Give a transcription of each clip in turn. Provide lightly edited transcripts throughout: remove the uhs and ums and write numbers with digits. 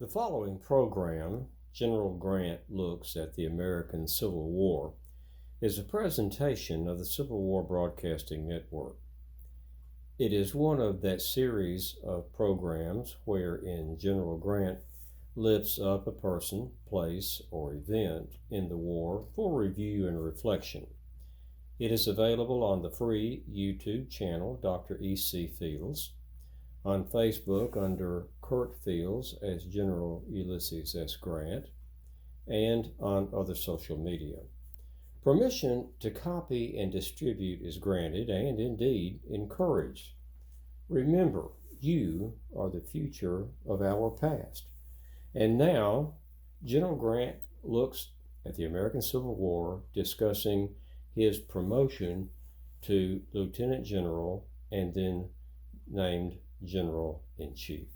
The following program, General Grant Looks at the American Civil War, is a presentation of the Civil War Broadcasting Network. It is one of that series of programs wherein General Grant lifts up a person, place, or event in the war for review and reflection. It is available on the free YouTube channel Dr. E.C. Fields, on Facebook under Kurt Fields as General Ulysses S. Grant, and on other social media. Permission to copy and distribute is granted and indeed encouraged. Remember, you are the future of our past. And now, General Grant looks at the American Civil War, discussing his promotion to Lieutenant General and then named General-in-Chief.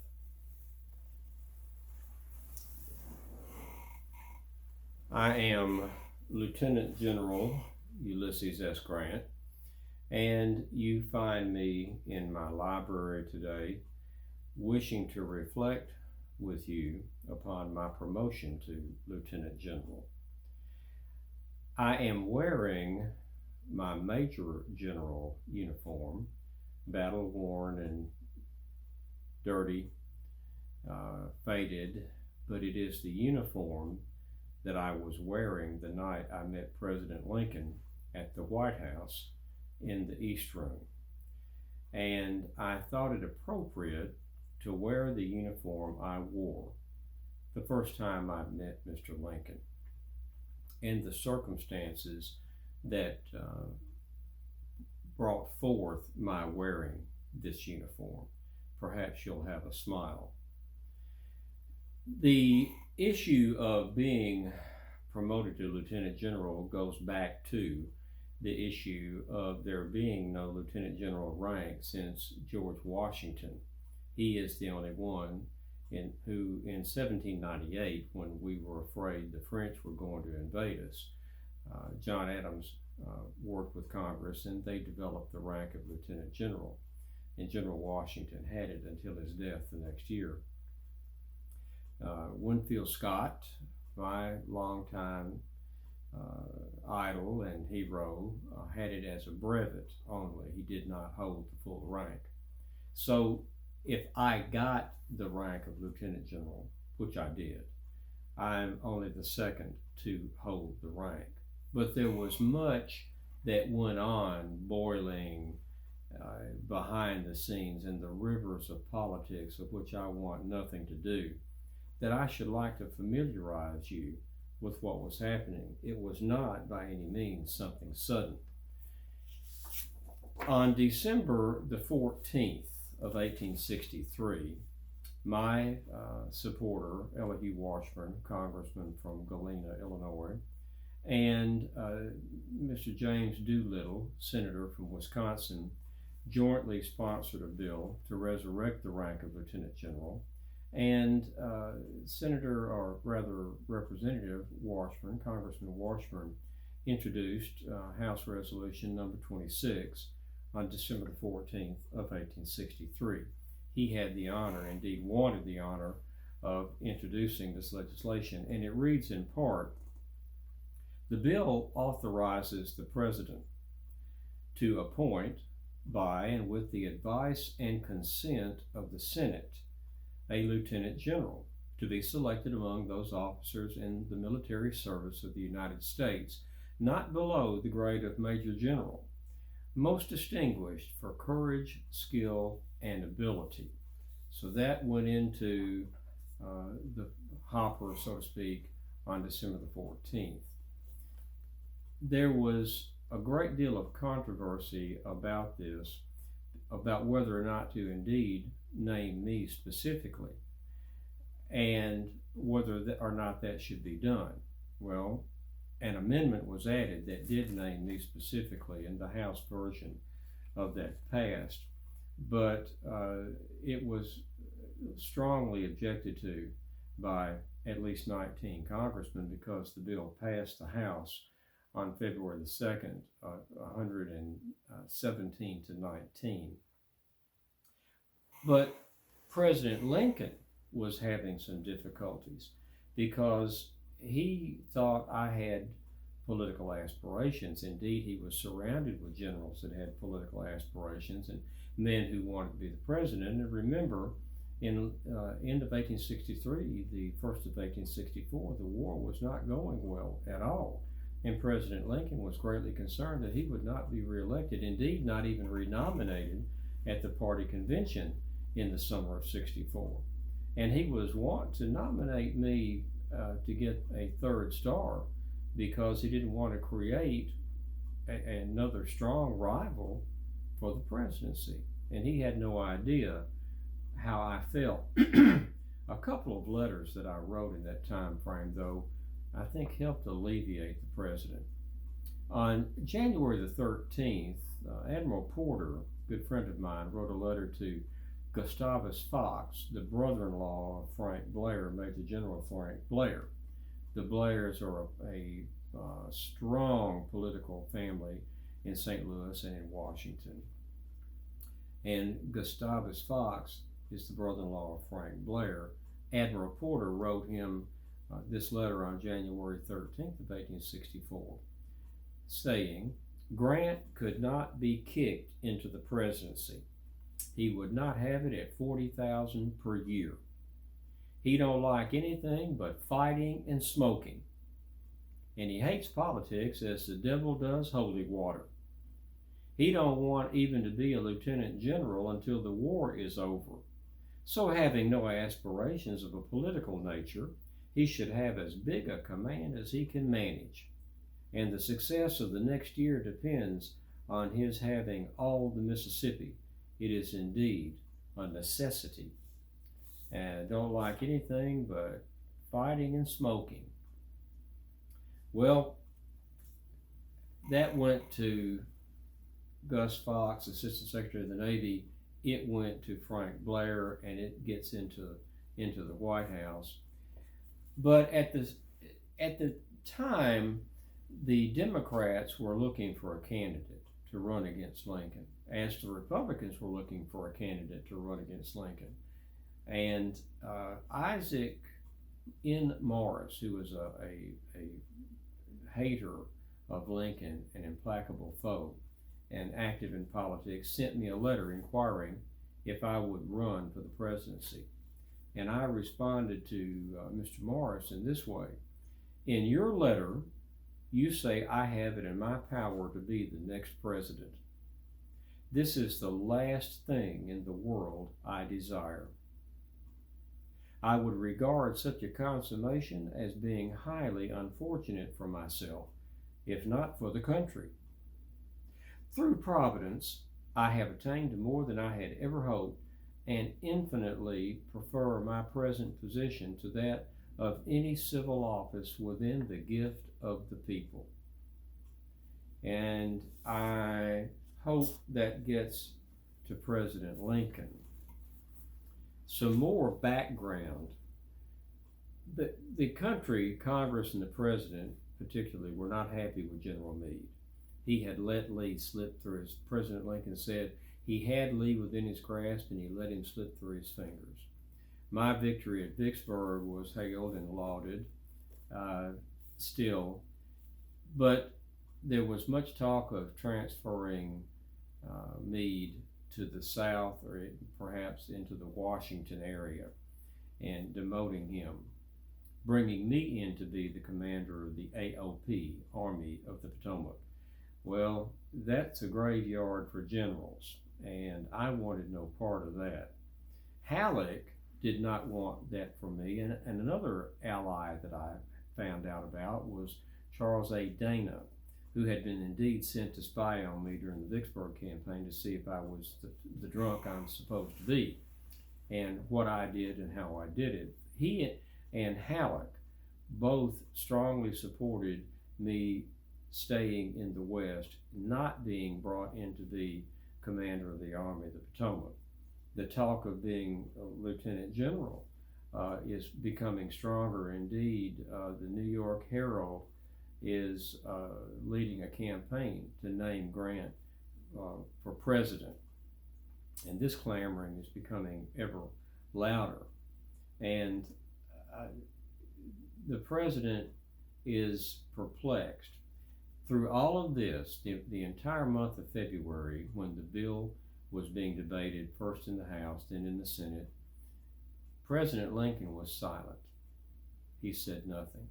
I am Lieutenant General Ulysses S. Grant, and you find me in my library today wishing to reflect with you upon my promotion to Lieutenant General. I am wearing my Major General uniform, battle worn and dirty, faded, but it is the uniform that I was wearing the night I met President Lincoln at the White House in the East Room. And I thought it appropriate to wear the uniform I wore the first time I met Mr. Lincoln and the circumstances that brought forth my wearing this uniform. Perhaps you'll have a smile. The issue of being promoted to Lieutenant General goes back to the issue of there being no Lieutenant General rank since George Washington. He is the only one who in 1798, when we were afraid the French were going to invade us, John Adams worked with Congress and they developed the rank of Lieutenant General. And General Washington had it until his death the next year. Winfield Scott, my longtime idol and hero, had it as a brevet only. He did not hold the full rank. So if I got the rank of Lieutenant General, which I did, I'm only the second to hold the rank. But there was much that went on boiling behind the scenes in the rivers of politics of which I want nothing to do, that I should like to familiarize you with what was happening. It was not by any means something sudden. On December the 14th of 1863, my supporter, Elihu Washburn, congressman from Galena, Illinois, and Mr. James Doolittle, senator from Wisconsin, jointly sponsored a bill to resurrect the rank of Lieutenant General, and Senator, or rather Representative Washburn, Congressman Washburn, introduced House Resolution number 26 on December the 14th of 1863. He had the honor, indeed wanted the honor, of introducing this legislation, and it reads in part, "The bill authorizes the President to appoint, by and with the advice and consent of the Senate, a Lieutenant General to be selected among those officers in the military service of the United States, not below the grade of Major General, most distinguished for courage, skill, and ability." So that went into the hopper, so to speak, on December the 14th. There was a great deal of controversy about this, about whether or not to indeed name me specifically, and whether or not that should be done. Well, an amendment was added that did name me specifically, and the House version of that passed, but it was strongly objected to by at least 19 congressmen because the bill passed the House on February the 2nd, 117 to 19. But President Lincoln was having some difficulties because he thought I had political aspirations. Indeed, he was surrounded with generals that had political aspirations and men who wanted to be the president. And remember, in end of 1863, the first of 1864, the war was not going well at all. And President Lincoln was greatly concerned that he would not be reelected, indeed not even renominated at the party convention in the summer of 64. And he was wanting to nominate me to get a third star because he didn't want to create another strong rival for the presidency. And he had no idea how I felt. A couple of letters that I wrote in that time frame, though, I think helped alleviate the president. On January the 13th, Admiral Porter, a good friend of mine, wrote a letter to Gustavus Fox, the brother-in-law of Frank Blair, Major General Frank Blair. The Blairs are a strong political family in St. Louis and in Washington. And Gustavus Fox is the brother-in-law of Frank Blair. Admiral Porter wrote him this letter on January 13th of 1864, saying, Grant could not be kicked into the presidency. He would not have it at $40,000 per year. He don't like anything but fighting and smoking. And he hates politics as the devil does holy water. He don't want even to be a lieutenant general until the war is over. So having no aspirations of a political nature, he should have as big a command as he can manage. And the success of the next year depends on his having all the Mississippi. It is indeed a necessity. And don't like anything but fighting and smoking. Well, that went to Gus Fox, Assistant Secretary of the Navy. It went to Frank Blair, and it gets into the White House. But at the time, the Democrats were looking for a candidate to run against Lincoln, as the Republicans were looking for a candidate to run against Lincoln. And Isaac N. Morris, who was a hater of Lincoln, an implacable foe, and active in politics, sent me a letter inquiring if I would run for the presidency. And I responded to Mr. Morris in this way. In your letter, you say I have it in my power to be the next president. This is the last thing in the world I desire. I would regard such a consummation as being highly unfortunate for myself, if not for the country. Through Providence, I have attained to more than I had ever hoped, and infinitely prefer my present position to that of any civil office within the gift of the people. And I hope that gets to President Lincoln. Some more background. The country, Congress, and the president particularly were not happy with General Meade. He had let Lee slip through his, President Lincoln said he had Lee within his grasp and he let him slip through his fingers. My victory at Vicksburg was hailed and lauded still, but there was much talk of transferring Meade to the south or perhaps into the Washington area and demoting him, bringing me in to be the commander of the AOP, Army of the Potomac. Well, that's a graveyard for generals, and I wanted no part of that. Halleck did not want that for me, and another ally that I found out about was Charles A. Dana, who had been indeed sent to spy on me during the Vicksburg campaign to see if I was the drunk I'm supposed to be, and what I did and how I did it. He and Halleck both strongly supported me staying in the West, not being brought in to be commander of the Army of the Potomac. The talk of being a lieutenant general is becoming stronger. Indeed, the New York Herald is leading a campaign to name Grant for president. And this clamoring is becoming ever louder. And uh, the president is perplexed. Through all of this, the entire month of February, when the bill was being debated first in the House, then in the Senate, President Lincoln was silent. He said nothing.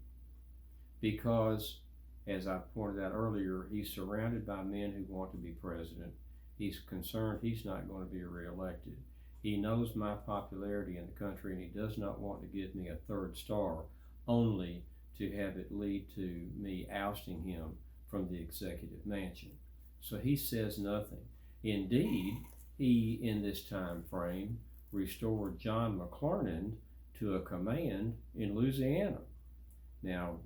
Because, as I pointed out earlier, he's surrounded by men who want to be president. He's concerned he's not going to be reelected. He knows my popularity in the country, and he does not want to give me a third star only to have it lead to me ousting him from the executive mansion. So he says nothing. Indeed, he, in this time frame, restored John McClernand to a command in Louisiana. Now,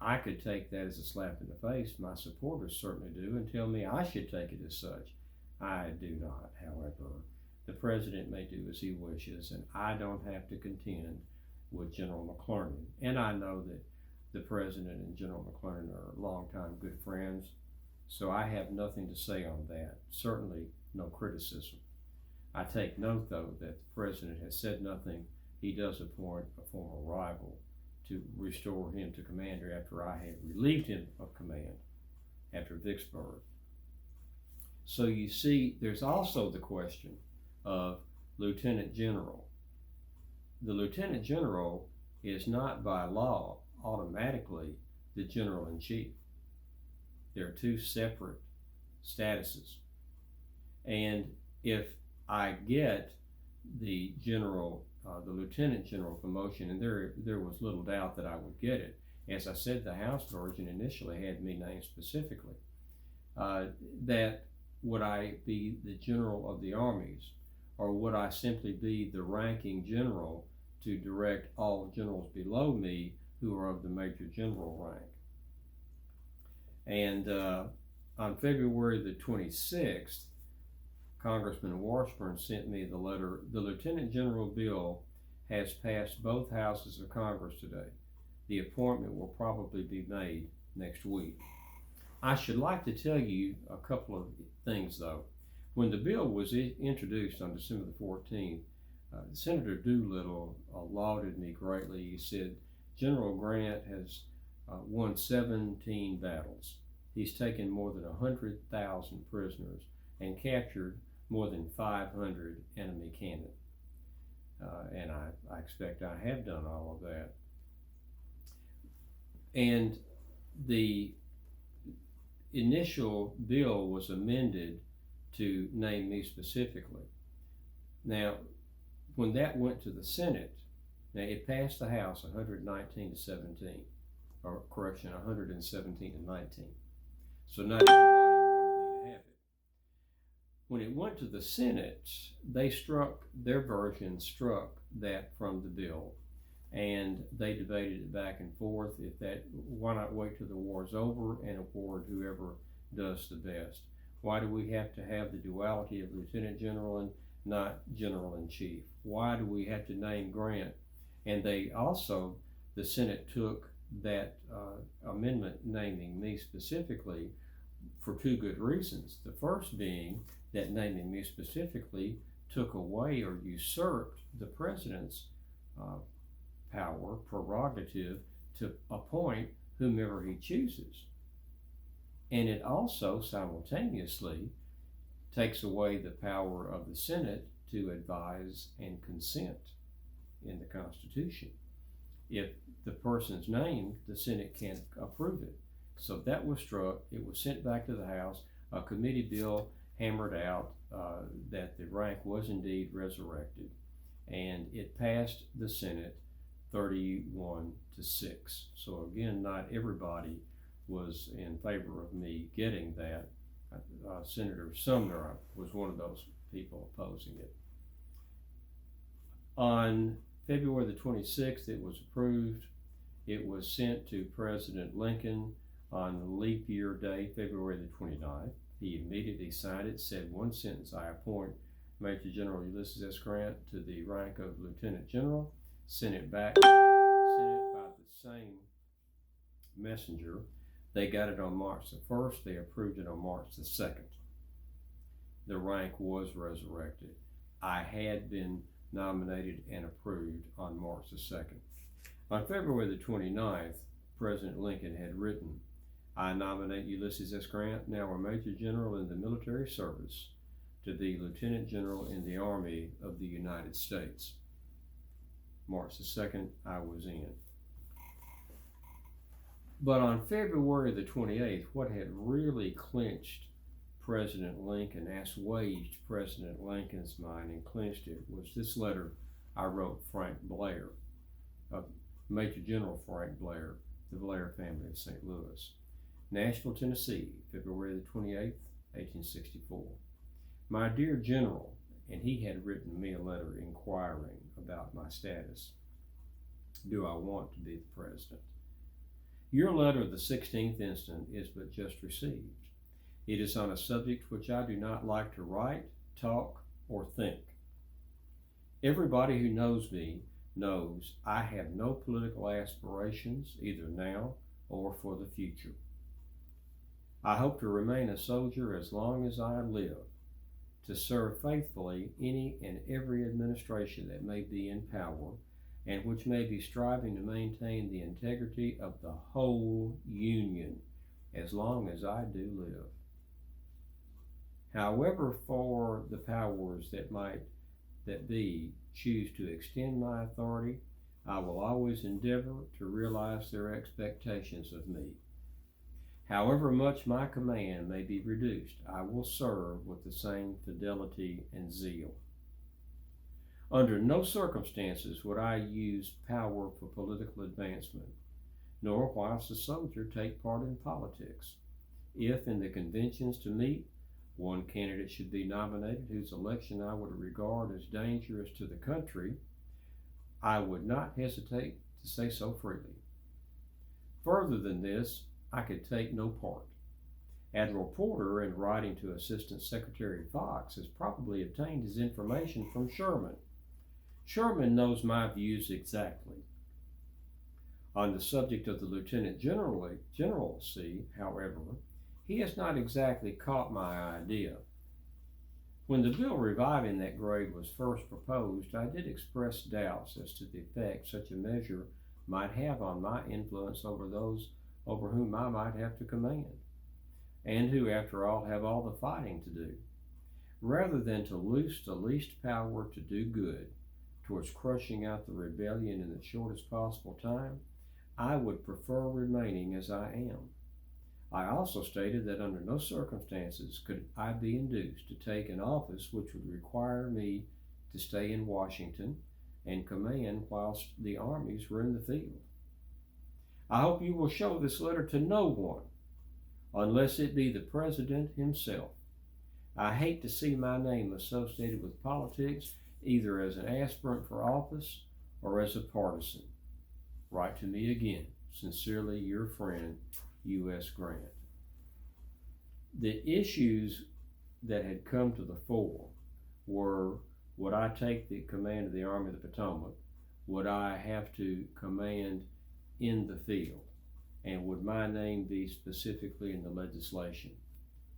I could take that as a slap in the face. My supporters certainly do, and tell me I should take it as such. I do not, however. The president may do as he wishes, and I don't have to contend with General McClernand. And I know that the president and General McClernand are longtime good friends, so I have nothing to say on that. Certainly no criticism. I take note, though, that the president has said nothing. He does appoint a former rival to restore him to commander after I had relieved him of command after Vicksburg. So you see, there's also the question of lieutenant general. The lieutenant general is not by law automatically the general in chief. There are two separate statuses. And if I get the lieutenant general promotion, and there was little doubt that I would get it. As I said, the House version initially had me named specifically. That would I be the general of the armies, or would I simply be the ranking general to direct all generals below me who are of the major general rank? And on February the 26th, Congressman Washburn sent me the letter. The Lieutenant General bill has passed both houses of Congress today. The appointment will probably be made next week. I should like to tell you a couple of things, though. When the bill was introduced on December the 14th, Senator Doolittle lauded me greatly. He said, General Grant has won 17 battles. He's taken more than 100,000 prisoners and captured more than 500 enemy cannon. And I expect I have done all of that. And the initial bill was amended to name me specifically. Now, when that went to the Senate, now it passed the House 119 to 17, or correction, 117 to 19. So not everybody wanted me to have it. When it went to the Senate, their version struck that from the bill, and they debated it back and forth. Why not wait till the war's over and award whoever does the best? Why do we have to have the duality of lieutenant general and not general in chief? Why do we have to name Grant? And the Senate took that amendment naming me specifically for two good reasons. The first being that naming me specifically took away or usurped the president's power, prerogative to appoint whomever he chooses. And it also simultaneously takes away the power of the Senate to advise and consent in the Constitution. If the person's named, the Senate can't approve it. So that was struck. It was sent back to the House. A committee bill hammered out that the rank was indeed resurrected, and it passed the Senate 31 to 6. So again, not everybody was in favor of me getting that. Senator Sumner was one of those people opposing it. On February the 26th, it was approved. It was sent to President Lincoln on leap year day, February the 29th. He immediately signed it, said one sentence: I appoint Major General Ulysses S. Grant to the rank of Lieutenant General. Sent it back to the Senate by the same messenger. They got it on March the 1st. They approved it on March the 2nd. The rank was resurrected. I had been nominated and approved on March the 2nd. On February the 29th, President Lincoln had written, "I nominate Ulysses S. Grant, now a Major General in the military service, to be Lieutenant General in the Army of the United States." March the 2nd, I was in. But on February the 28th, what had really clinched President Lincoln, assuaged President Lincoln's mind and clinched it, was this letter I wrote Frank Blair, Major General Frank Blair, the Blair family of St. Louis. Nashville, Tennessee, February the 28th, 1864. My dear General, and he had written me a letter inquiring about my status. Do I want to be the president? Your letter of the 16th instant is but just received. It is on a subject which I do not like to write, talk, or think. Everybody who knows me knows I have no political aspirations, either now or for the future. I hope to remain a soldier as long as I live, to serve faithfully any and every administration that may be in power, and which may be striving to maintain the integrity of the whole Union as long as I do live. However, for the powers that be choose to extend my authority, I will always endeavor to realize their expectations of me. However much my command may be reduced, I will serve with the same fidelity and zeal. Under no circumstances would I use power for political advancement, nor whilst a soldier take part in politics. If in the conventions to meet, one candidate should be nominated whose election I would regard as dangerous to the country, I would not hesitate to say so freely. Further than this, I could take no part. Admiral Porter, in writing to Assistant Secretary Fox, has probably obtained his information from Sherman. Sherman knows my views exactly. On the subject of the Lieutenant Generalcy, however, he has not exactly caught my idea. When the bill reviving that grade was first proposed, I did express doubts as to the effect such a measure might have on my influence over those over whom I might have to command, and who, after all, have all the fighting to do. Rather than to loose the least power to do good towards crushing out the rebellion in the shortest possible time, I would prefer remaining as I am. I also stated that under no circumstances could I be induced to take an office which would require me to stay in Washington and command whilst the armies were in the field. I hope you will show this letter to no one, unless it be the President himself. I hate to see my name associated with politics, either as an aspirant for office or as a partisan. Write to me again. Sincerely, your friend, U.S. Grant. The issues that had come to the fore were, would I take the command of the Army of the Potomac? Would I have to command in the field? And would my name be specifically in the legislation?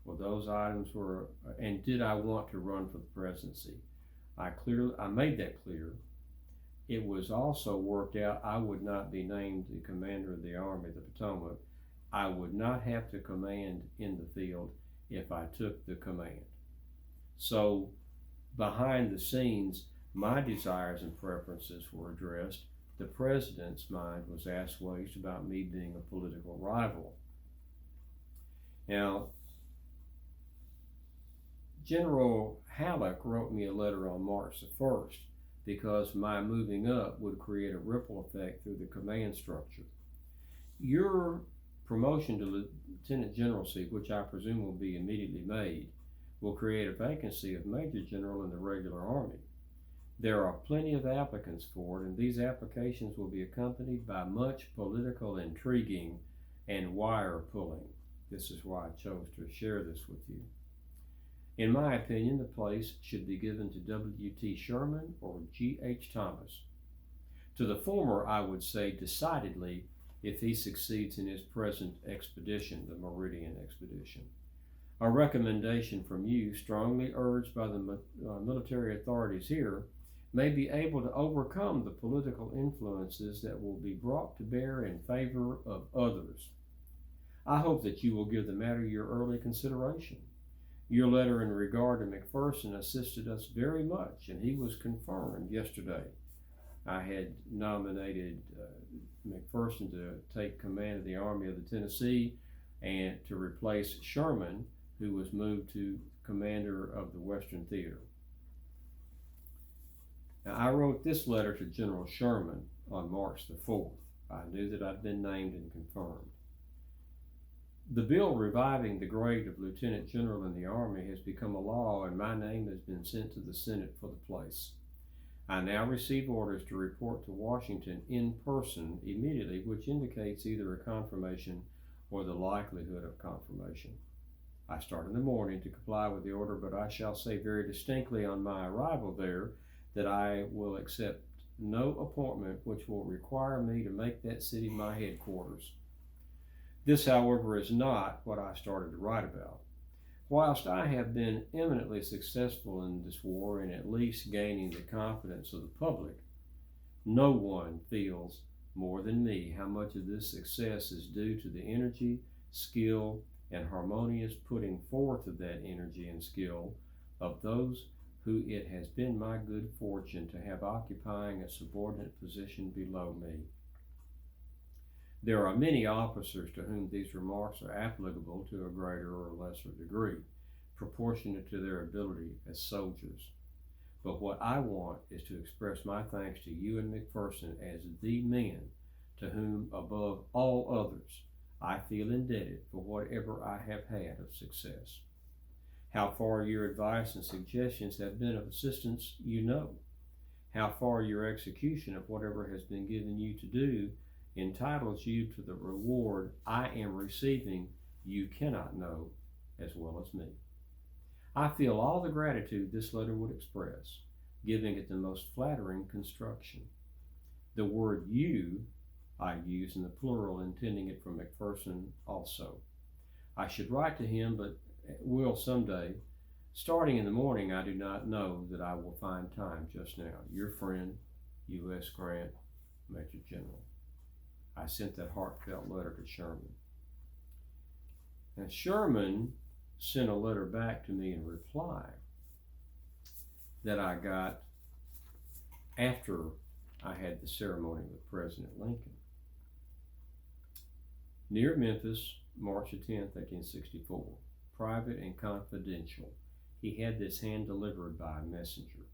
Well, those items were, and did I want to run for the presidency? I made that clear. It was also worked out I would not be named the commander of the Army of the Potomac. I would not have to command in the field if I took the command. So behind the scenes, my desires and preferences were addressed. The president's mind was assuaged about me being a political rival. Now, General Halleck wrote me a letter on March the 1st because my moving up would create a ripple effect through the command structure. Your promotion to lieutenant generalcy, which I presume will be immediately made, will create a vacancy of major general in the regular army. There are plenty of applicants for it, and these applications will be accompanied by much political intriguing and wire pulling. This is why I chose to share this with you. In my opinion, the place should be given to W.T. Sherman or G.H. Thomas. To the former, I would say decidedly if he succeeds in his present expedition, the Meridian expedition. A recommendation from you, strongly urged by the military authorities here, may be able to overcome the political influences that will be brought to bear in favor of others. I hope that you will give the matter your early consideration. Your letter in regard to McPherson assisted us very much, and he was confirmed yesterday. I had nominated McPherson to take command of the Army of the Tennessee and to replace Sherman, who was moved to commander of the Western Theater. Now, I wrote this letter to General Sherman on March the 4th. I knew that I'd been named and confirmed. The bill reviving the grade of Lieutenant General in the Army has become a law, and my name has been sent to the Senate for the place. I now receive orders to report to Washington in person immediately, which indicates either a confirmation or the likelihood of confirmation. I start in the morning to comply with the order, but I shall say very distinctly on my arrival there that I will accept no appointment which will require me to make that city my headquarters. This, however, is not what I started to write about. Whilst I have been eminently successful in this war in at least gaining the confidence of the public, no one feels more than me how much of this success is due to the energy, skill, and harmonious putting forth of that energy and skill of those who it has been my good fortune to have occupying a subordinate position below me. There are many officers to whom these remarks are applicable to a greater or lesser degree, proportionate to their ability as soldiers. But what I want is to express my thanks to you and McPherson as the men to whom, above all others, I feel indebted for whatever I have had of success. How far your advice and suggestions have been of assistance, you know. How far your execution of whatever has been given you to do entitles you to the reward I am receiving, you cannot know as well as me. I feel all the gratitude this letter would express, giving it the most flattering construction. The word you I use in the plural, intending it for McPherson also. I should write to him, but will someday. Starting in the morning, I do not know that I will find time just now. Your friend, U.S. Grant, Major General. I sent that heartfelt letter to Sherman. And Sherman sent a letter back to me in reply that I got after I had the ceremony with President Lincoln. Near Memphis, March 10th, 1864. Private and confidential. He had this hand delivered by a messenger.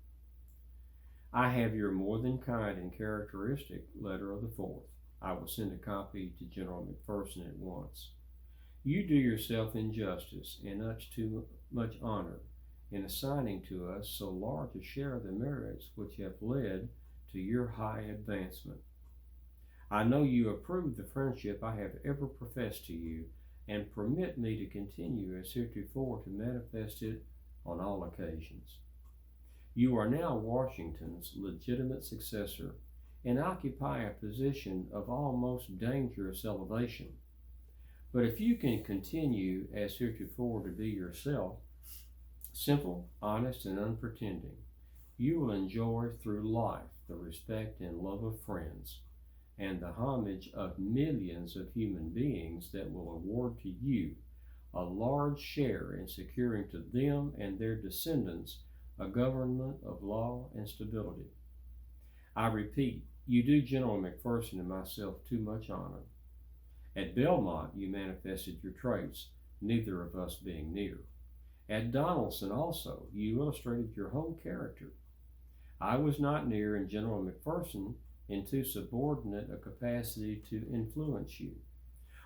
I have your more than kind and characteristic letter of the 4th. I will send a copy to General McPherson at once. You do yourself injustice and us too much honor in assigning to us so large a share of the merits which have led to your high advancement. I know you approve the friendship I have ever professed to you, and permit me to continue as heretofore to manifest it on all occasions. You are now Washington's legitimate successor, and occupy a position of almost dangerous elevation. But if you can continue as heretofore to be yourself, simple, honest, and unpretending, you will enjoy through life the respect and love of friends, and the homage of millions of human beings that will award to you a large share in securing to them and their descendants a government of law and stability. I repeat, you do General McPherson and myself too much honor. At Belmont, you manifested your traits, neither of us being near. At Donelson also, you illustrated your whole character. I was not near, and General McPherson in too subordinate a capacity to influence you.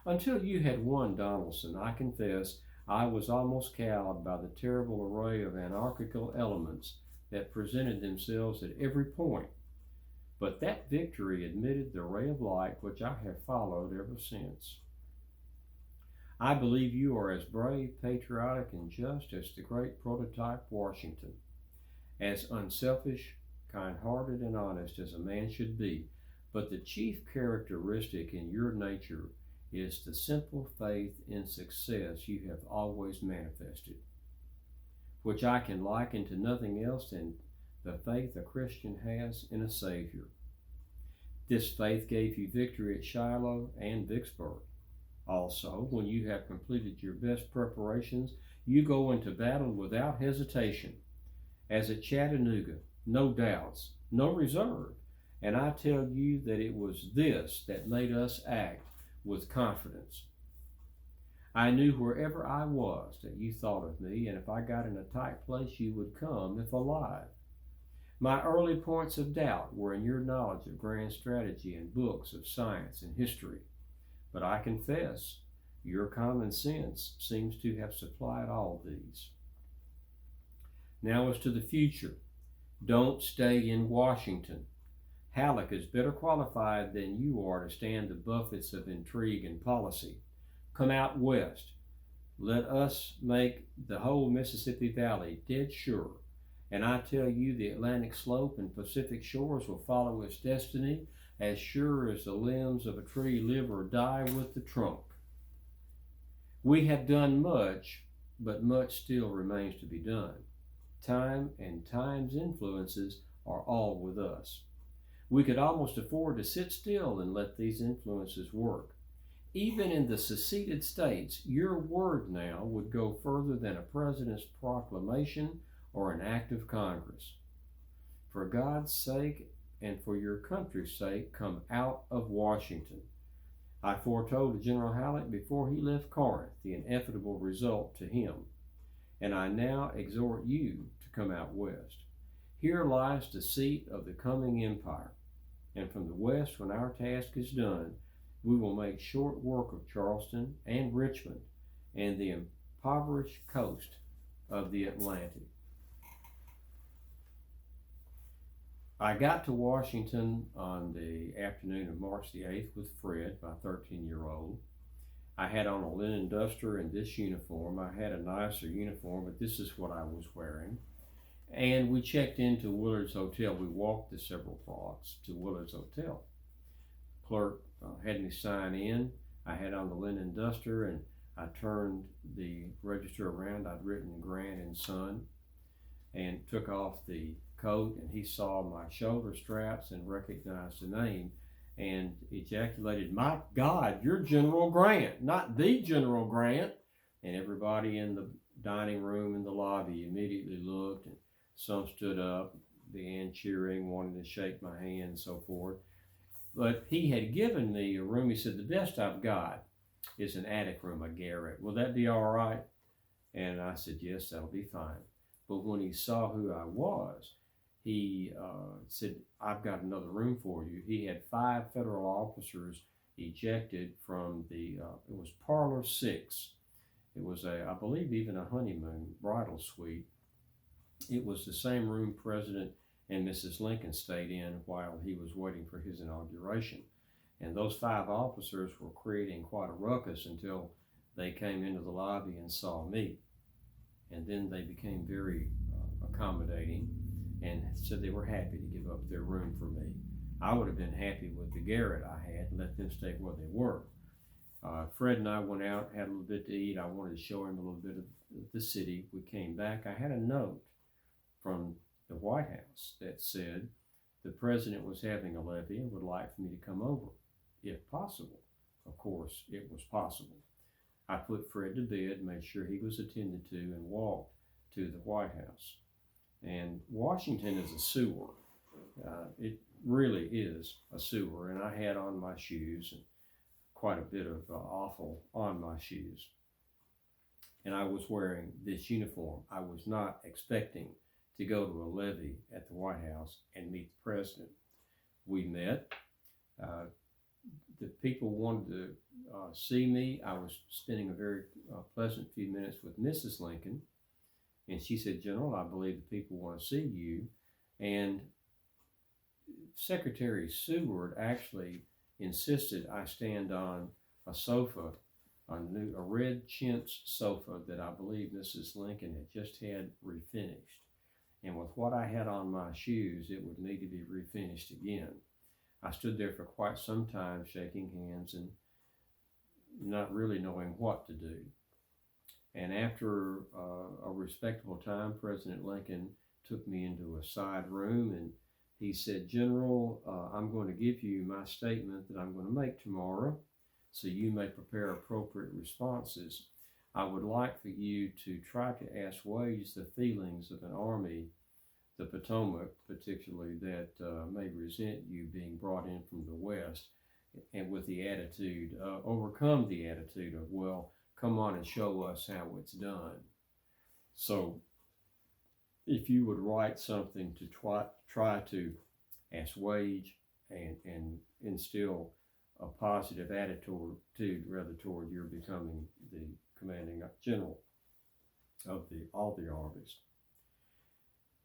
Until you had won Donelson, I confess, I was almost cowed by the terrible array of anarchical elements that presented themselves at every point. But that victory admitted the ray of light which I have followed ever since. I believe you are as brave, patriotic, and just as the great prototype Washington, as unselfish, kind-hearted, and honest as a man should be, but the chief characteristic in your nature is the simple faith in success you have always manifested, which I can liken to nothing else than the faith a Christian has in a Savior. This faith gave you victory at Shiloh and Vicksburg. Also, when you have completed your best preparations, you go into battle without hesitation. As at Chattanooga, no doubts, no reserve. And I tell you that it was this that made us act with confidence. I knew wherever I was that you thought of me, and if I got in a tight place, you would come, if alive. My early points of doubt were in your knowledge of grand strategy and books of science and history. But I confess, your common sense seems to have supplied all these. Now as to the future, don't stay in Washington. Halleck is better qualified than you are to stand the buffets of intrigue and policy. Come out west. Let us make the whole Mississippi Valley dead sure. And I tell you, the Atlantic slope and Pacific shores will follow its destiny as sure as the limbs of a tree live or die with the trunk. We have done much, but much still remains to be done. Time and time's influences are all with us. We could almost afford to sit still and let these influences work. Even in the seceded states, your word now would go further than a president's proclamation or an act of Congress. For God's sake and for your country's sake, come out of Washington. I foretold General Halleck before he left Corinth the inevitable result to him, and I now exhort you to come out west. Here lies the seat of the coming empire, and from the west, when our task is done, we will make short work of Charleston and Richmond and the impoverished coast of the Atlantic. I got to Washington on the afternoon of March the 8th with Fred, my 13-year-old. I had on a linen duster and this uniform. I had a nicer uniform, but this is what I was wearing. And we checked into Willard's Hotel. We walked the several blocks to Willard's Hotel. Clerk had me sign in. I had on the linen duster, and I turned the register around. I'd written Grant and Son, and took off the coat, and he saw my shoulder straps and recognized the name and ejaculated, "My God, you're General Grant, not the General Grant." And everybody in the dining room and the lobby immediately looked, and some stood up, began cheering, wanting to shake my hand and so forth. But he had given me a room. He said, "The best I've got is an attic room, a garret. Will that be all right?" And I said, "Yes, that'll be fine." But when he saw who I was, he said, "I've got another room for you." He had 5 federal officers ejected from the, it was Parlor 6. It was I believe, even a honeymoon bridal suite. It was the same room President and Mrs. Lincoln stayed in while he was waiting for his inauguration. And those 5 officers were creating quite a ruckus until they came into the lobby and saw me. And then they became very accommodating and said they were happy to give up their room for me. I would have been happy with the garret I had and let them stay where they were. Fred and I went out, had a little bit to eat. I wanted to show him a little bit of the city. We came back. I had a note from the White House that said the president was having a levee and would like for me to come over, if possible. Of course, it was possible. I put Fred to bed, made sure he was attended to, and walked to the White House. And Washington is a sewer. It really is a sewer, and I had on my shoes and quite a bit of offal on my shoes. And I was wearing this uniform. I was not expecting to go to a levee at the White House and meet the president. We met. The people wanted to see me. I was spending a very pleasant few minutes with Mrs. Lincoln, and she said, "General, I believe the people want to see you." And Secretary Seward actually insisted I stand on a sofa, a red chintz sofa that I believe Mrs. Lincoln had just had refinished. And with what I had on my shoes, it would need to be refinished again. I stood there for quite some time, shaking hands and not really knowing what to do. And after a respectable time, President Lincoln took me into a side room and he said, "General, I'm going to give you my statement that I'm going to make tomorrow, so you may prepare appropriate responses. I would like for you to try to assuage the feelings of an Army, the Potomac particularly, that may resent you being brought in from the West, and with the attitude, overcome the attitude of, well, come on and show us how it's done." So if you would write something to try to assuage and instill a positive attitude rather toward your becoming the commanding general of all the armies.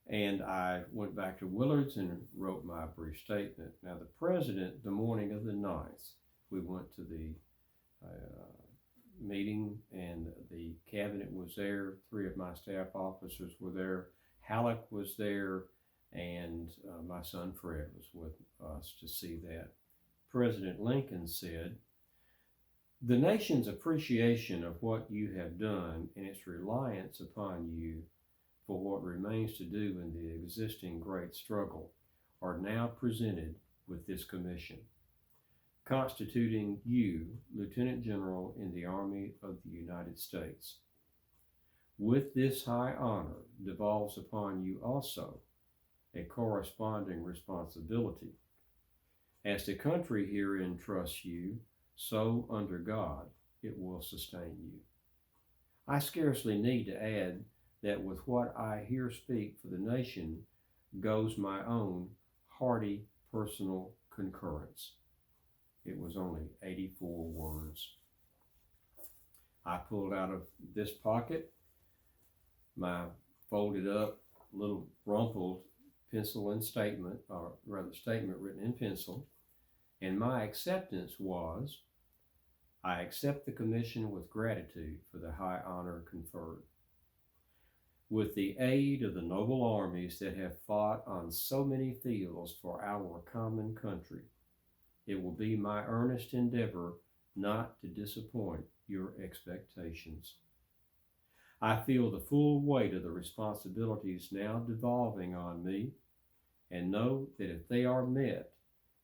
And I went back to Willard's and wrote my brief statement. Now the president, the morning of the 9th, we went to the meeting and the cabinet was there. 3 of my staff officers were there. Halleck was there, and my son Fred was with us to see that. President Lincoln said, "The nation's appreciation of what you have done and its reliance upon you for what remains to do in the existing great struggle are now presented with this commission, constituting you Lieutenant General in the Army of the United States. With this high honor devolves upon you also a corresponding responsibility. As the country herein trusts you, so under God it will sustain you. I scarcely need to add that with what I here speak for the nation goes my own hearty personal concurrence." It was only 84 words. I pulled out of this pocket my folded up, little rumpled pencil and statement, or rather statement written in pencil, and my acceptance was, "I accept the commission with gratitude for the high honor conferred. With the aid of the noble armies that have fought on so many fields for our common country, it will be my earnest endeavor not to disappoint your expectations. I feel the full weight of the responsibilities now devolving on me, and know that if they are met,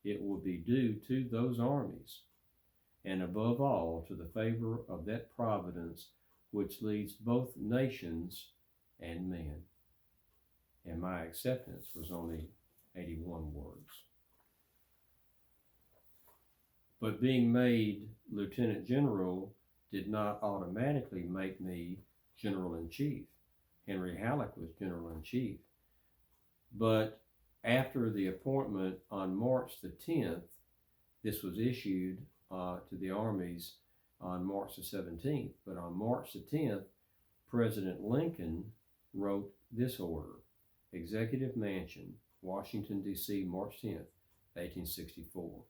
it will be due to those armies, and above all to the favor of that providence which leads both nations and men." And my acceptance was only 81 words. But being made Lieutenant General did not automatically make me General-in-Chief. Henry Halleck was General-in-Chief. But after the appointment on March the 10th, this was issued to the armies on March the 17th. But on March the 10th, President Lincoln wrote this order: Executive Mansion, Washington, D.C., March 10th, 1864.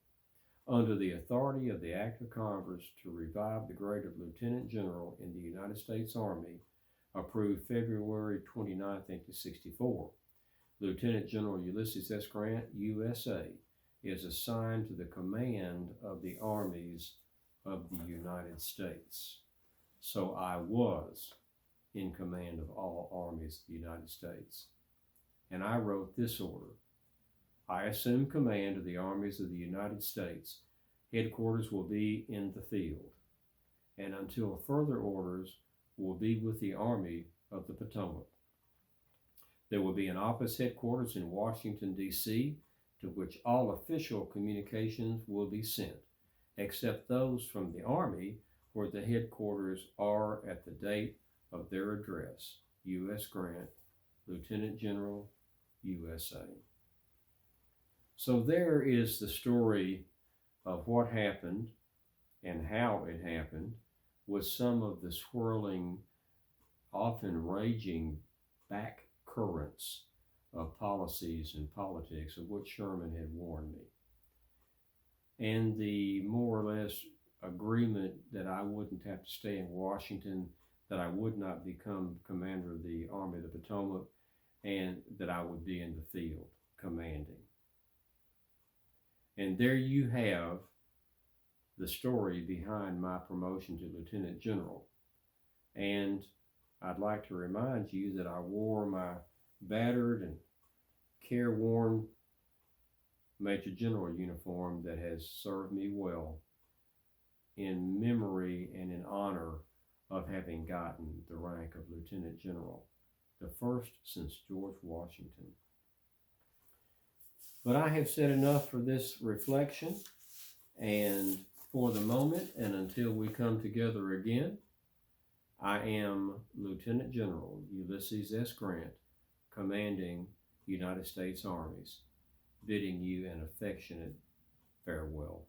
Under the authority of the Act of Congress to revive the grade of Lieutenant General in the United States Army, approved February 29, 1864, Lieutenant General Ulysses S. Grant, USA, is assigned to the command of the armies of the United States. So I was in command of all armies of the United States. And I wrote this order: I assume command of the armies of the United States. Headquarters will be in the field, and until further orders will be with the Army of the Potomac. There will be an office headquarters in Washington, D.C., to which all official communications will be sent, except those from the Army where the headquarters are at the date of their address. U.S. Grant, Lieutenant General, USA. So there is the story of what happened and how it happened, with some of the swirling, often raging back currents of policies and politics of which Sherman had warned me. And the more or less agreement that I wouldn't have to stay in Washington, that I would not become commander of the Army of the Potomac, and that I would be in the field commanding. And there you have the story behind my promotion to Lieutenant General. And I'd like to remind you that I wore my battered and careworn Major General uniform that has served me well in memory and in honor of having gotten the rank of Lieutenant General, the first since George Washington. But I have said enough for this reflection, and for the moment and until we come together again, I am Lieutenant General Ulysses S. Grant, commanding United States Armies, bidding you an affectionate farewell.